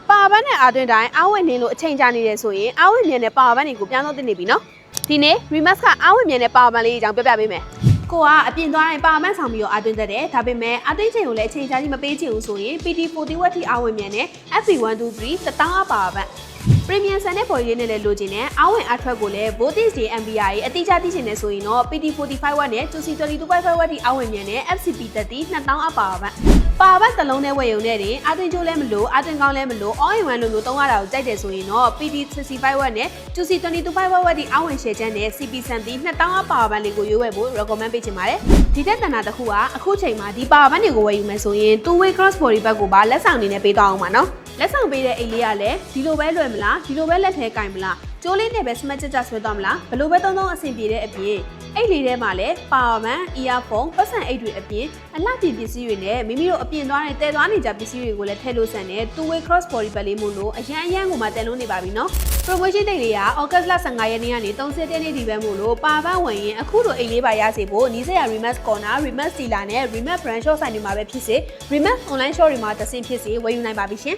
ပါပန်းနဲ့အားသွင်းတိုင်းအားဝင်နေလို့အချိန်ကြာနေတယ်ဆိုရင်အားဝင်မြန်တဲ့ပါပန်းတွေကိုပြောင်းလို့တင်နေပြီနော်ဒီနေ့ Remax ကအားဝင်မြန်တဲ့ပါပန်းလေးအကြောင်းပြောပြပေးမယ်ကိုကအပြင်သွားတိုင်းပါပန်းဆောင်ပြီးတော့အားသွင်းတတ်တယ်ဒါပေမဲ့အားသိချိန်ကိုလည်းအချိန်ကြာကြီးမပေးချင်ဘူးဆိုရင် PT40 W ထိအားဝင်မြန်တဲ့ FP123 1000ပါပန်းPremium ဆန်တဲ့ပေါ်ရင်းနဲ့လည်းလိုချင်တယ်အားဝင်အားထွက်ကိုလည်း voltage တွေ ampere တွေအတိအကျသိချင်တယ်ဆိုရင်တော့ PT45 W နဲ့ 2C22.5 W ထိအားဝင်မြန်တဲ့ FCP30 2000အပါပတ်သလုံးနဲ့ဝယ်ရုံနဲ့တင်အားသွင်းကျိုးလည်းမလို့အားသွင်းကောင်းလည်းမလို့ all in one လိုမျိုးသုံးရတာကိုကြိုက်တယ်ဆိုရင်တော့ PT65 W နဲ့ 2C22.5 W ထိအားဝင်ရှယ်ချမ်းနဲ့ CP70 2000အပါပတ်လေးကိုရွေးဝယ်ဖို့ recommend ပေးချင်ပါတယ်ဒီတက်တန်တာတစ်ခုကအခုချိန်မှာဒီပါပတ်တွေကိုဝယ်ယူမယ်ဆိုရင် two-way cross body ဘက်ကိုပါလက်ဆောင်အနေနဲ့ပေးသွားအောင်ပါနော်လက်ဆောင်ပေးတဲ့အိတ်လေးကလည်းဒီလိုပဲလွယ်မလားဒီလိုပဲလက်ထဲကင်မလားကျိုးလေးနဲ့ပဲ smart ကြဆွဲသွားမလားဘလို့ပဲသုံးအဆင်ပြေတဲ့အပြင်အိတ်လေးထဲမှာလည်း power bank earphone ပတ်စံအိတ်တွေအပြင်အလှပြင်ပစ္စည်းတွေနဲ့မိမိတို့အပြင်သွားတဲ့တဲသွားနေကြပစ္စည်းတွေကိုလည်းထည့်လို့ဆန်တဲ့ two-way cross body ဘက်လေးမို့လို့အရန်ကိုမှတန်လို့နေပါပြီနော် promotion date လေးက August လ15ရက်နေ့ကနေ30ရက်နေ့ဒီပဲမို့လို့ပါပန်းဝင်ရင်အခုလိုအိတ်လေးပါရစေဖို့နီးစပ်ရာ Remax Corner Remax Dealer နဲ့ Remax Brand Shop ဆိုင်တွေမှာပဲဖြစ်စေ Remax Online Shop တွေမှာတဆင့်ဖြစ်စေဝယ်ယူနိုင်ပါပြီရှင်